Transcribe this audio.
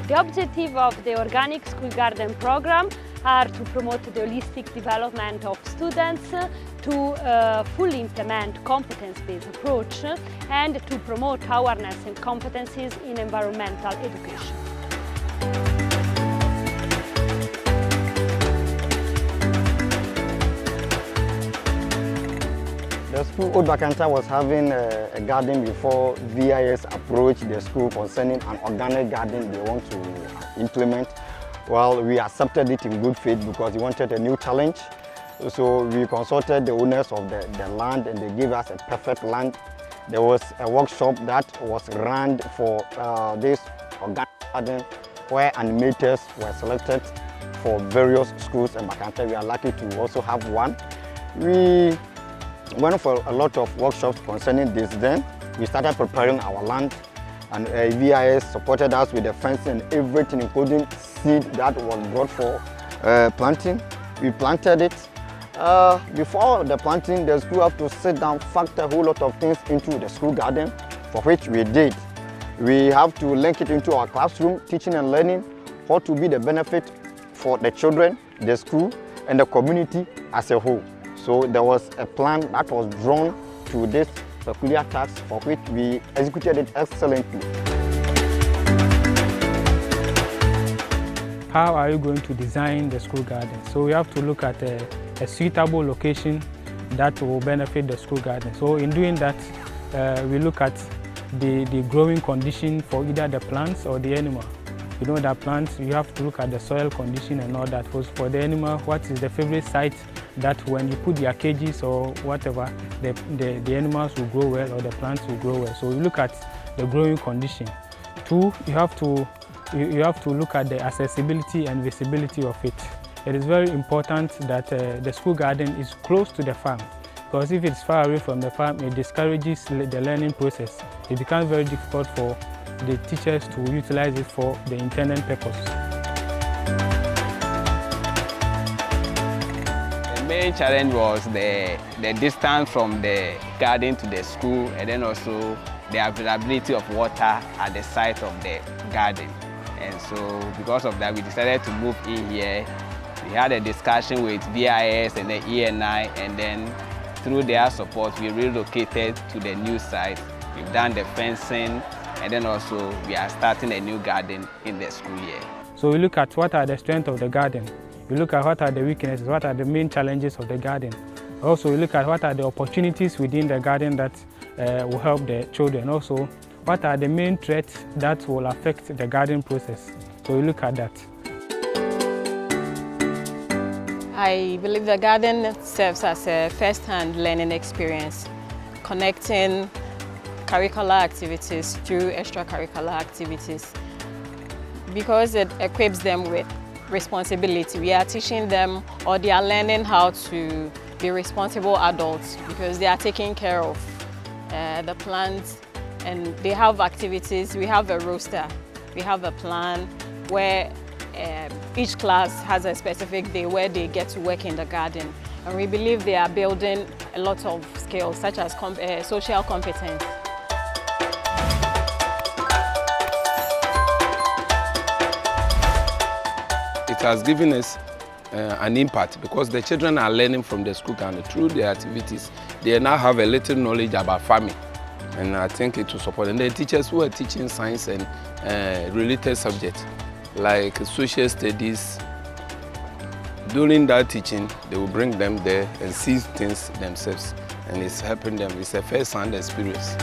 The objective of the Organic School Garden program are to promote the holistic development of students, to fully implement competence-based approach, and to promote awareness and competencies in environmental education. The school Appiah-Mensah was having a garden before VIS approached the school concerning an organic garden they want to implement. Well, we accepted it in good faith because we wanted a new challenge. So we consulted the owners of the land and they gave us a perfect land. There was a workshop that was run for this organic garden where animators were selected for various schools in Appiah-Mensah. We are lucky to also have one. We went for a lot of workshops concerning this. Then we started preparing our land, and VIS supported us with the fencing and everything, including seed that was brought for planting. We planted it. Before the planting, the school have to sit down, factor a whole lot of things into the school garden, for which we did. We have to link it into our classroom, teaching and learning, what will be the benefit for the children, the school, and the community as a whole. So there was a plan that was drawn to this peculiar task, for which we executed it excellently. How are you going to design the school garden? So we have to look at a suitable location that will benefit the school garden. So in doing that, we look at the growing condition for either the plants or the animal. You know that plants, you have to look at the soil condition and all that. For the animal, what is the favorite site that when you put their cages or whatever, the animals will grow well or the plants will grow well. So we look at the growing condition. Two, you have to look at the accessibility and visibility of it. It is very important that the school garden is close to the farm, because if it's far away from the farm, it discourages the learning process. It becomes very difficult for the teachers to utilize it for the intended purpose. The main challenge was the distance from the garden to the school, and then also the availability of water at the site of the garden. And so because of that, we decided to move in here. We had a discussion with VIS and the ENI, and then through their support, we relocated to the new site. We've done the fencing, and then also we are starting a new garden in the school year. So we look at what are the strengths of the garden. We look at what are the weaknesses, what are the main challenges of the garden. Also, we look at what are the opportunities within the garden that will help the children. Also, what are the main threats that will affect the garden process. So we look at that. I believe the garden serves as a first-hand learning experience, connecting curricular activities through extracurricular activities. Because it equips them with responsibility, we are teaching them, or they are learning how to be responsible adults, because they are taking care of the plants, and they have activities. We have a roster, we have a plan where each class has a specific day where they get to work in the garden. And we believe they are building a lot of skills such as social competence. It has given us an impact because the children are learning from the school garden through their activities. They now have a little knowledge about farming, and I think it will support. And the teachers who are teaching science and related subjects like social studies, during that teaching, they will bring them there and see things themselves, and it's helping them. It's a first-hand experience.